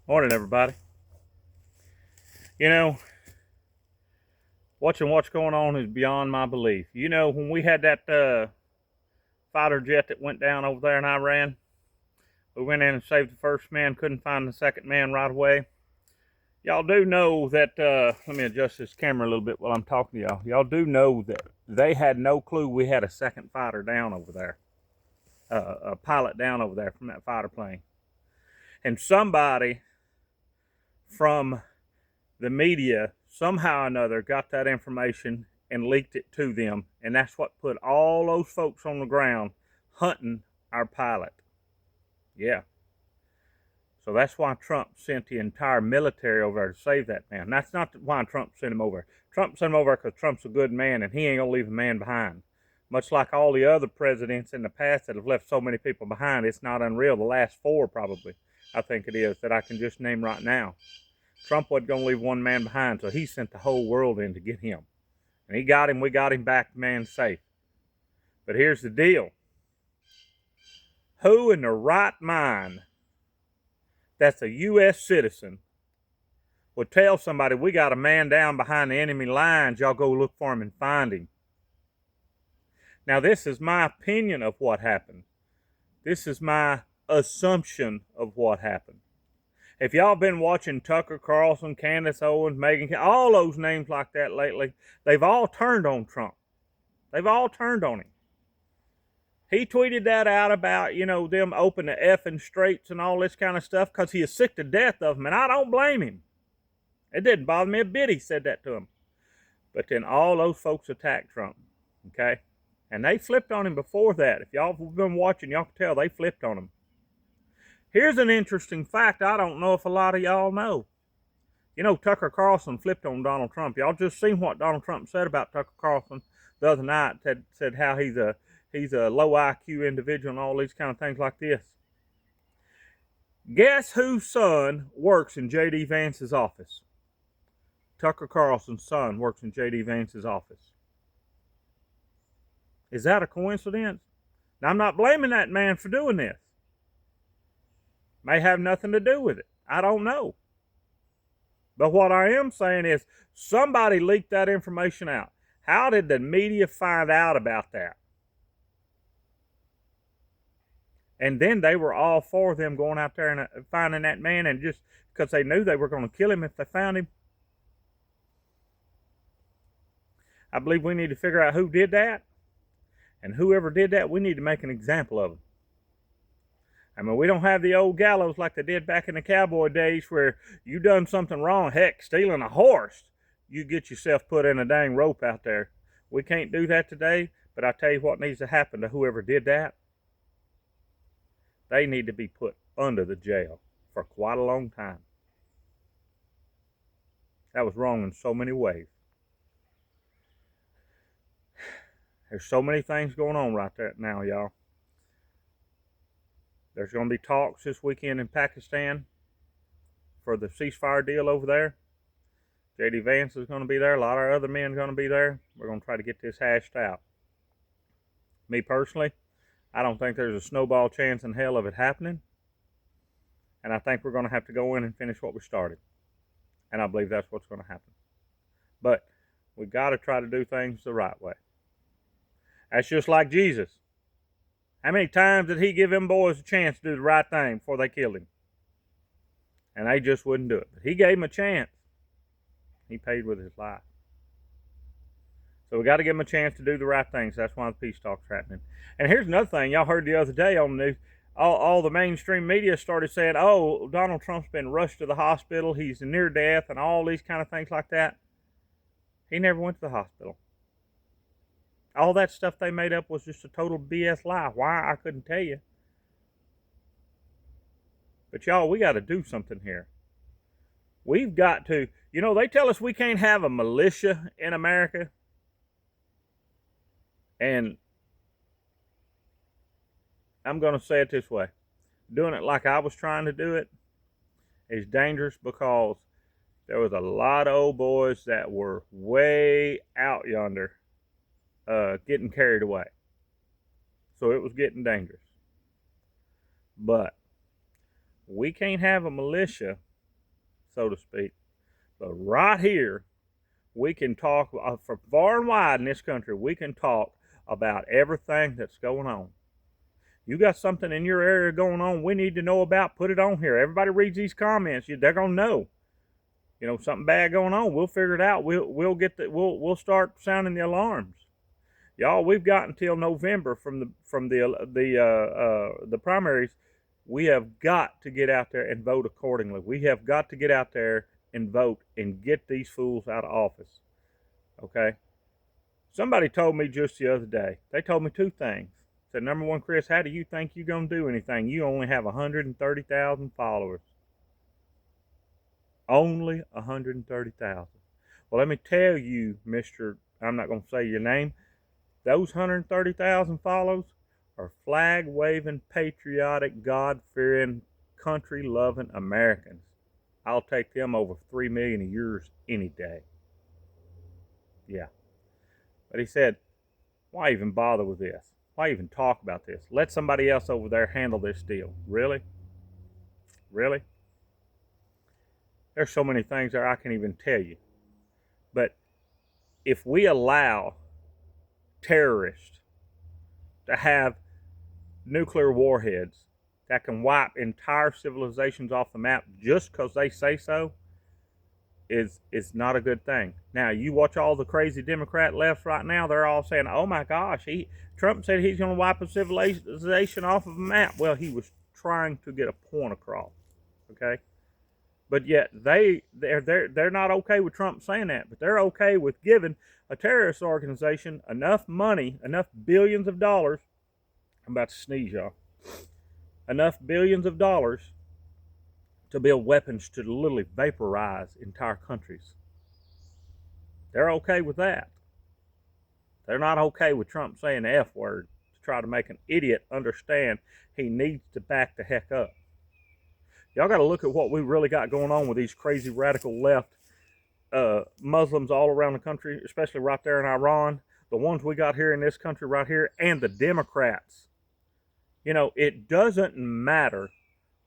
Morning, everybody. You know, watching what's going on is beyond my belief. When we had that fighter jet that went down over there in Iran, we went in and saved the first man, couldn't find the second man right away. Y'all do know that, let me adjust this camera a little bit while I'm talking to y'all. Y'all do know that they had no clue we had a second fighter down over there, a pilot down over there from that fighter plane. And somebody from the media somehow or another got that information and leaked it to them, and that's what put all those folks on the ground hunting our pilot. Yeah. So that's why Trump sent the entire military over there to save that man. That's not why Trump sent him over. Trump sent him over because Trump's a good man and he ain't gonna leave a man behind. Much like all the other presidents in the past that have left so many people behind, it's not unreal. The last four, probably, I think it is, that I can just name right now. Trump wasn't going to leave one man behind, so he sent the whole world in to get him. And he got him, we got him back, man, safe. But here's the deal. Who in their right mind that's a U.S. citizen would tell somebody, we got a man down behind the enemy lines, y'all go look for him and find him? Now, this is my opinion of what happened. This is my assumption of what happened. If y'all been watching Tucker Carlson, Candace Owens, Megyn, all those names like that lately, they've all turned on Trump. They've all turned on him. He tweeted that out about, them open the effing straits and all this kind of stuff because he is sick to death of them, and I don't blame him. It didn't bother me a bit he said that to him. But then all those folks attacked Trump, okay? And they flipped on him before that. If y'all have been watching, y'all can tell they flipped on him. Here's an interesting fact I don't know if a lot of y'all know. Tucker Carlson flipped on Donald Trump. Y'all just seen what Donald Trump said about Tucker Carlson the other night. Said how he's a low IQ individual and all these kind of things like this. Guess whose son works in J.D. Vance's office? Tucker Carlson's son works in J.D. Vance's office. Is that a coincidence? Now, I'm not blaming that man for doing this. May have nothing to do with it. I don't know. But what I am saying is somebody leaked that information out. How did the media find out about that? And then they were all for them going out there and finding that man, and just because they knew they were going to kill him if they found him. I believe we need to figure out who did that. And whoever did that, we need to make an example of them. I mean, we don't have the old gallows like they did back in the cowboy days where you done something wrong. Heck, stealing a horse, you get yourself put in a dang rope out there. We can't do that today, but I tell you what needs to happen to whoever did that. They need to be put under the jail for quite a long time. That was wrong in so many ways. There's so many things going on right there now, y'all. There's going to be talks this weekend in Pakistan for the ceasefire deal over there. J.D. Vance is going to be there. A lot of other men are going to be there. We're going to try to get this hashed out. Me personally, I don't think there's a snowball chance in hell of it happening. And I think we're going to have to go in and finish what we started. And I believe that's what's going to happen. But we've got to try to do things the right way. That's just like Jesus. How many times did he give them boys a chance to do the right thing before they killed him? And they just wouldn't do it. But he gave them a chance. He paid with his life. So we got to give them a chance to do the right things. That's why the peace talks are happening. And here's another thing. Y'all heard the other day on the news. All the mainstream media started saying, oh, Donald Trump's been rushed to the hospital. He's near death and all these kind of things like that. He never went to the hospital. All that stuff they made up was just a total BS lie. Why? I couldn't tell you. But y'all, we got to do something here. We've got to, they tell us we can't have a militia in America. And I'm going to say it this way. Doing it like I was trying to do it is dangerous because there was a lot of old boys that were way out yonder getting carried away. So it was getting dangerous. But we can't have a militia so to speak. But right here, we can talk from far and wide in this country. We can talk about everything that's going on. You got something in your area going on we need to know about, put it on here. Everybody reads these comments. They're going to know. You know, something bad going on. We'll figure it out. We'll start sounding the alarms. Y'all, we've got until November from the primaries. We have got to get out there and vote accordingly. We have got to get out there and vote and get these fools out of office. Okay? Somebody told me just the other day, they told me two things. Said, number one, Chris, how do you think you're going to do anything? You only have 130,000 followers. Only 130,000. Well, let me tell you, Mr. I'm not going to say your name. Those 130,000 followers are flag-waving, patriotic, God-fearing, country-loving Americans. I'll take them over 3 million of yours any day. Yeah. But he said, why even bother with this? Why even talk about this? Let somebody else over there handle this deal. Really? Really? There's so many things there I can't even tell you. But if we allow terrorists to have nuclear warheads that can wipe entire civilizations off the map just because they say so, is not a good thing. Now, you watch all the crazy Democrat lefts right now, they're all saying, oh my gosh, Trump said he's going to wipe a civilization off of a map. Well, he was trying to get a point across, okay? But yet they're not okay with Trump saying that, but they're okay with giving a terrorist organization enough money, enough billions of dollars. I'm about to sneeze, y'all. Enough billions of dollars to build weapons to literally vaporize entire countries. They're okay with that. They're not okay with Trump saying the F word to try to make an idiot understand he needs to back the heck up. Y'all got to look at what we really got going on with these crazy radical left Muslims all around the country, especially right there in Iran, the ones we got here in this country right here, and the Democrats. You know, it doesn't matter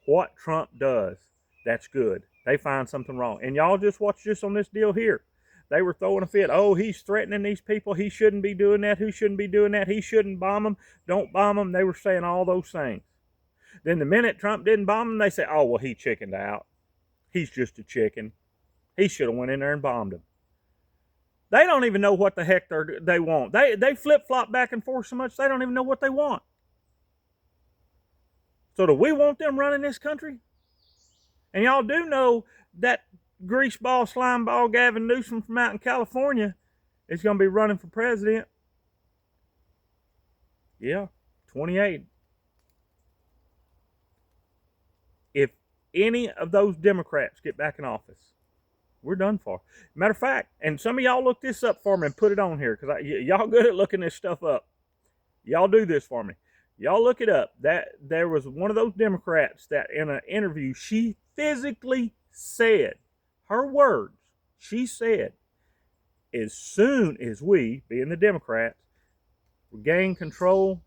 what Trump does. That's good. They find something wrong. And y'all just watch this on this deal here. They were throwing a fit. Oh, he's threatening these people. He shouldn't be doing that. Who shouldn't be doing that? He shouldn't bomb them. Don't bomb them. They were saying all those things. Then the minute Trump didn't bomb them, they say, oh, well, he chickened out. He's just a chicken. He should have went in there and bombed him. They don't even know what the heck they want. They flip-flop back and forth so much, they don't even know what they want. So do we want them running this country? And y'all do know that greaseball, slimeball Gavin Newsom from out in California is going to be running for president. Yeah, 28. If any of those Democrats get back in office, we're done for. Matter of fact, and some of y'all look this up for me and put it on here, because y'all good at looking this stuff up. Y'all do this for me. Y'all look it up. That there was one of those Democrats that in an interview, she physically said, her words, she said, as soon as we, being the Democrats, gain control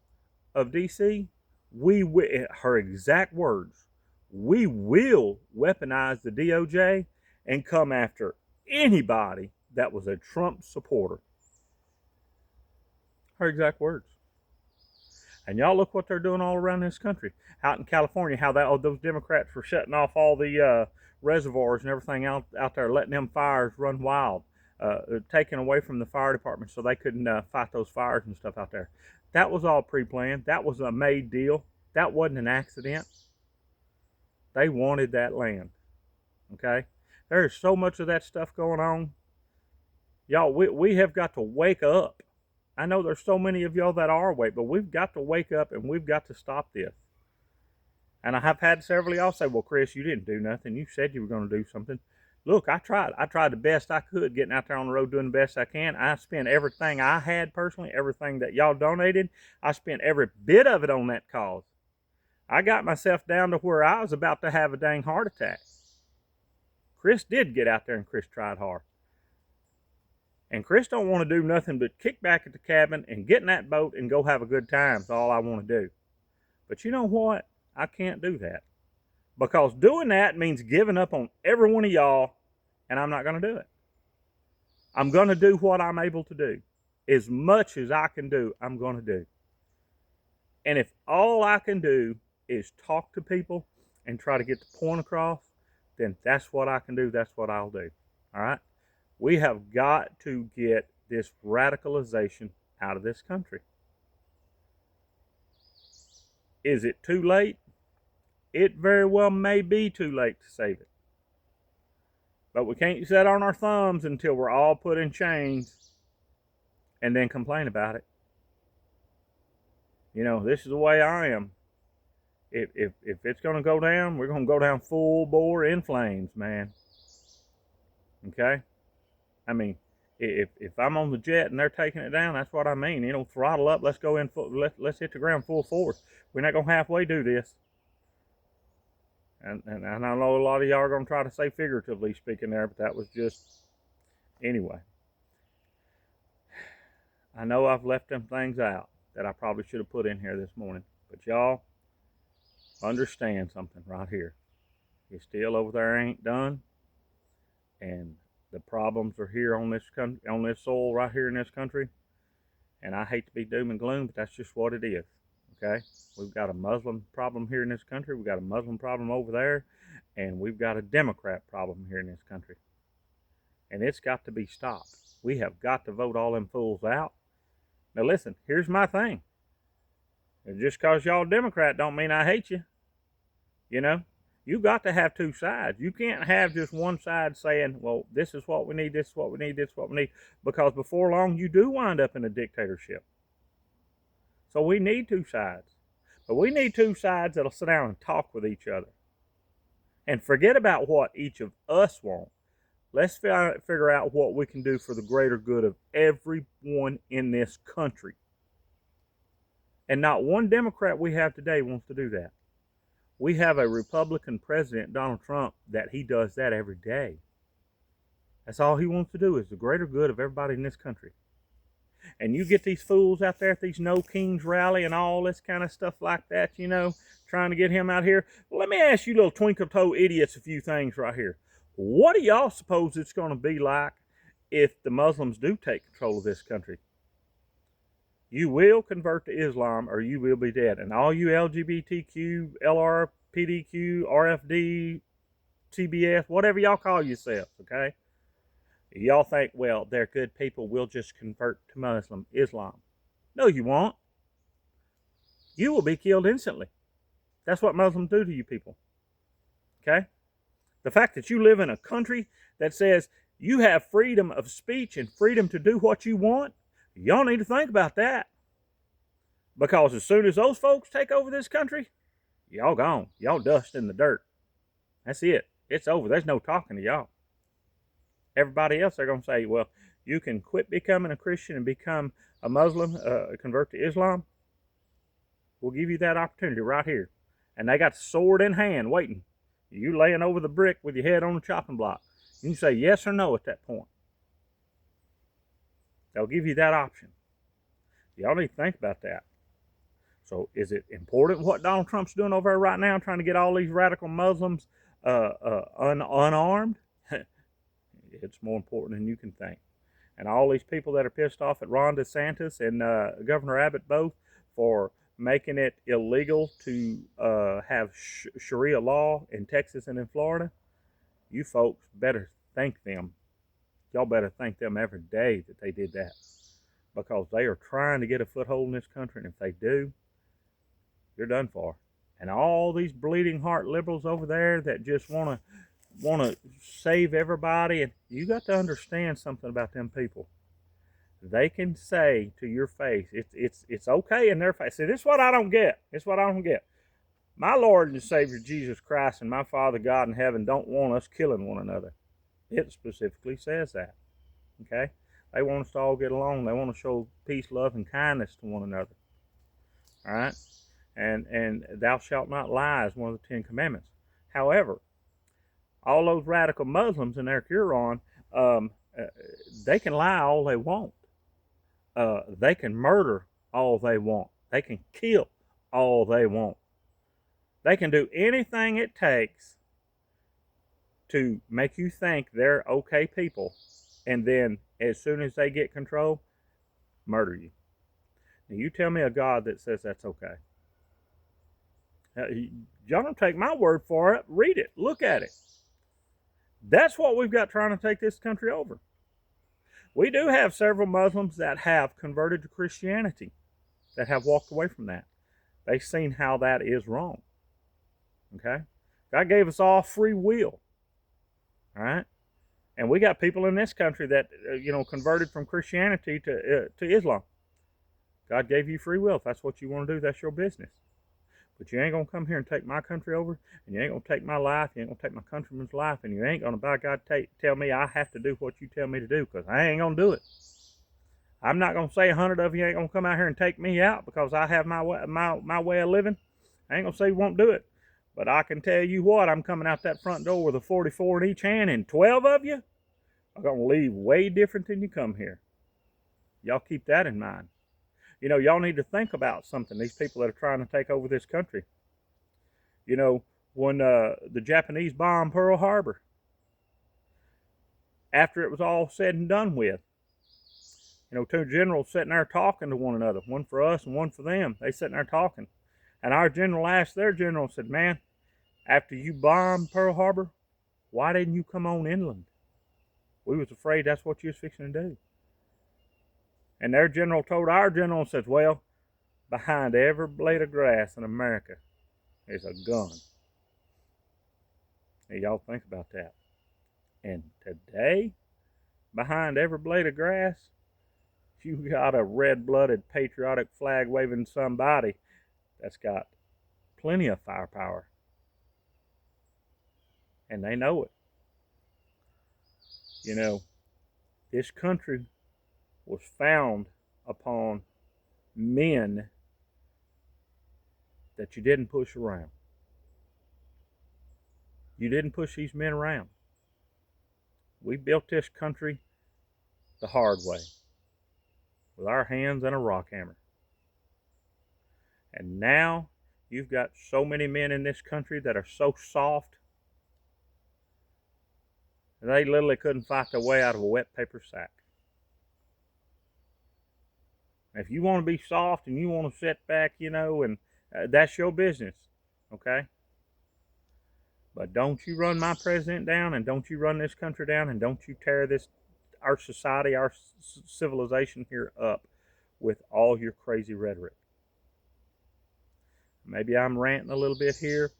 of D.C., her exact words, we will weaponize the DOJ and come after anybody that was a Trump supporter. Her exact words. And y'all look what they're doing all around this country. Out in California, how those Democrats were shutting off all the reservoirs and everything out there, letting them fires run wild, taking away from the fire department so they couldn't fight those fires and stuff out there. That was all pre-planned. That was a made deal. That wasn't an accident. They wanted that land. Okay? There's so much of that stuff going on. Y'all, we have got to wake up. I know there's so many of y'all that are awake, but we've got to wake up and we've got to stop this. And I have had several of y'all say, well, Chris, you didn't do nothing. You said you were going to do something. Look, I tried. I tried the best I could getting out there on the road doing the best I can. I spent everything I had personally, everything that y'all donated. I spent every bit of it on that cause. I got myself down to where I was about to have a dang heart attack. Chris did get out there and Chris tried hard. And Chris don't want to do nothing but kick back at the cabin and get in that boat and go have a good time. That's all I want to do. But you know what? I can't do that. Because doing that means giving up on every one of y'all, and I'm not going to do it. I'm going to do what I'm able to do. As much as I can do, I'm going to do. And if all I can do is talk to people and try to get the point across, then that's what I can do. That's what I'll do. All right? We have got to get this radicalization out of this country. Is it too late? It very well may be too late to save it. But we can't sit on our thumbs until we're all put in chains and then complain about it. You know, this is the way I am. If it's going to go down, we're going to go down full bore in flames, man. Okay? I mean, if I'm on the jet and they're taking it down, that's what I mean. You know, throttle up, let's go in, let's hit the ground full force. We're not going to halfway do this. And I know a lot of y'all are going to try to say figuratively speaking there, but that was just, anyway. I know I've left them things out that I probably should have put in here this morning. But y'all, understand something right here. It's still over there ain't done. And the problems are here on this soil right here in this country. And I hate to be doom and gloom, but that's just what it is. Okay? We've got a Muslim problem here in this country. We've got a Muslim problem over there. And we've got a Democrat problem here in this country. And it's got to be stopped. We have got to vote all them fools out. Now listen, here's my thing. And just because y'all Democrat don't mean I hate you. You know? You got to have two sides. You can't have just one side saying, well, this is what we need, this is what we need, this is what we need. Because before long, you do wind up in a dictatorship. So we need two sides. But we need two sides that'll sit down and talk with each other. And forget about what each of us want. Let's figure out what we can do for the greater good of everyone in this country. And not one Democrat we have today wants to do that. We have a Republican president, Donald Trump, that he does that every day. That's all he wants to do is the greater good of everybody in this country. And you get these fools out there at these No Kings rally and all this kind of stuff like that, you know, trying to get him out here. Well, let me ask you little twinkle-toe idiots a few things right here. What do y'all suppose it's going to be like if the Muslims do take control of this country? You will convert to Islam or you will be dead. And all you LGBTQ, LRPDQ, RFD, TBS, whatever y'all call yourselves, okay? Y'all think, well, they're good people, we'll just convert to Islam. No, you won't. You will be killed instantly. That's what Muslims do to you people, okay? The fact that you live in a country that says you have freedom of speech and freedom to do what you want, y'all need to think about that. Because as soon as those folks take over this country, y'all gone. Y'all dust in the dirt. That's it. It's over. There's no talking to y'all. Everybody else, they're going to say, well, you can quit becoming a Christian and become a Muslim, convert to Islam. We'll give you that opportunity right here. And they got the sword in hand waiting. You laying over the brick with your head on the chopping block. You can say yes or no at that point. They'll give you that option. Y'all need to think about that. So is it important what Donald Trump's doing over there right now, trying to get all these radical Muslims unarmed? It's more important than you can think. And all these people that are pissed off at Ron DeSantis and Governor Abbott both for making it illegal to have Sharia law in Texas and in Florida, you folks better thank them. Y'all better thank them every day that they did that. Because they are trying to get a foothold in this country, and if they do, you're done for. And all these bleeding heart liberals over there that just want to save everybody, and you got to understand something about them people. They can say to your face, it's okay in their face. See, this is what I don't get. This is what I don't get. My Lord and Savior Jesus Christ and my Father God in heaven don't want us killing one another. It specifically says that. Okay? They want us to all get along. They want to show peace, love, and kindness to one another. All right? And thou shalt not lie is one of the 10 Commandments. However, all those radical Muslims in their Quran, they can lie all they want. They can murder all they want. They can kill all they want. They can do anything it takes to make you think they're okay people, and then as soon as they get control, murder you. Now you tell me a God that says that's okay. Y'all don't take my word for it. Read it. Look at it. That's what we've got trying to take this country over. We do have several Muslims that have converted to Christianity, that have walked away from that. They've seen how that is wrong. Okay? God gave us all free will. All right? And we got people in this country that, converted from Christianity to Islam. God gave you free will. If that's what you want to do, that's your business. But you ain't going to come here and take my country over, and you ain't going to take my life, you ain't going to take my countryman's life, and you ain't going to, by God, tell me I have to do what you tell me to do, because I ain't going to do it. I'm not going to say 100 of you ain't going to come out here and take me out because I have my way of living. I ain't going to say you won't do it. But I can tell you what, I'm coming out that front door with a 44 in each hand, and 12 of you are going to leave way different than you come here. Y'all keep that in mind. Y'all need to think about something, these people that are trying to take over this country. When the Japanese bombed Pearl Harbor, after it was all said and done with, two generals sitting there talking to one another, one for us and one for them. They sitting there talking. And our general asked their general, said, man, after you bombed Pearl Harbor, why didn't you come on inland? We was afraid that's what you was fixing to do. And their general told our general and says, well, behind every blade of grass in America is a gun. Now, y'all think about that. And today, behind every blade of grass, you got a red-blooded, patriotic, flag-waving somebody that's got plenty of firepower. And they know it. This country was found upon men that you didn't push around. You didn't push these men around. We built this country the hard way, with our hands and a rock hammer. And now you've got so many men in this country that are so soft, they literally couldn't fight their way out of a wet paper sack. If you want to be soft and you want to sit back, and that's your business, okay? But don't you run my president down, and don't you run this country down, and don't you tear our society, our civilization here up with all your crazy rhetoric. Maybe I'm ranting a little bit here,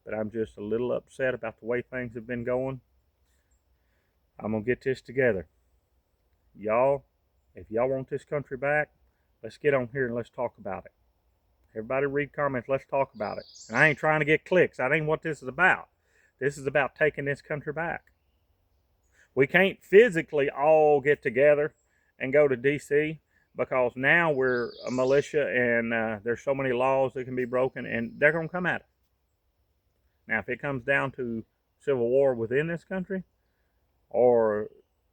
but I'm just a little upset about the way things have been going. I'm going to get this together. Y'all, if y'all want this country back, let's get on here and let's talk about it. Everybody read comments, let's talk about it. And I ain't trying to get clicks. That ain't what this is about. This is about taking this country back. We can't physically all get together and go to D.C. because now we're a militia and there's so many laws that can be broken, and they're going to come at it. Now, if it comes down to civil war within this country, or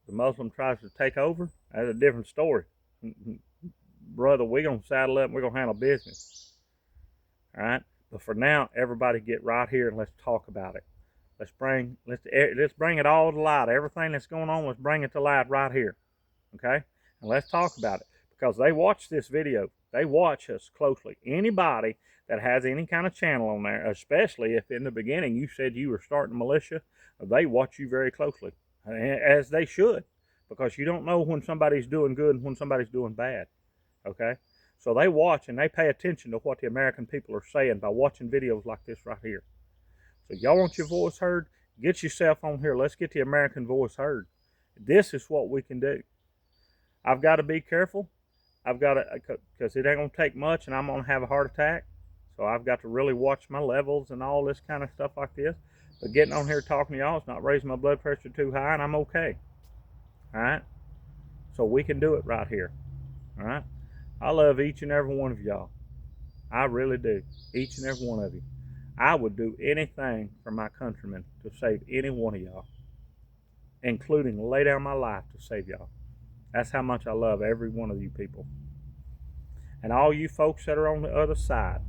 the Muslim tries to take over, that's a different story. Brother, we're going to saddle up and we're going to handle business. All right? But for now, everybody get right here and let's talk about it. Let's bring it all to light. Everything that's going on, let's bring it to light right here. Okay? And let's talk about it. Because they watch this video. They watch us closely. Anybody that has any kind of channel on there, especially if in the beginning you said you were starting a militia, they watch you very closely. As they should. Because you don't know when somebody's doing good and when somebody's doing bad. Okay? So they watch and they pay attention to what the American people are saying by watching videos like this right here. So y'all want your voice heard? Get yourself on here. Let's get the American voice heard. This is what we can do. I've got to be careful. Because it ain't going to take much and I'm going to have a heart attack. So I've got to really watch my levels and all this kind of stuff like this. But getting on here talking to y'all is not raising my blood pressure too high, and I'm okay. All right? So we can do it right here. All right? I love each and every one of y'all. I really do. Each and every one of you. I would do anything for my countrymen to save any one of y'all, including lay down my life to save y'all. That's how much I love every one of you people. And all you folks that are on the other side,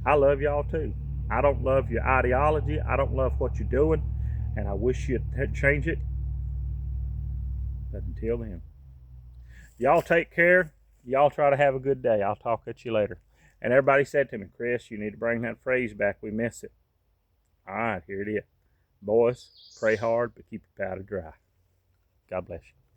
I love y'all too. I don't love your ideology. I don't love what you're doing. And I wish you'd change it. But until then, y'all take care. Y'all try to have a good day. I'll talk at you later. And everybody said to me, Chris, you need to bring that phrase back. We miss it. All right, here it is. Boys, pray hard, but keep your powder dry. God bless you.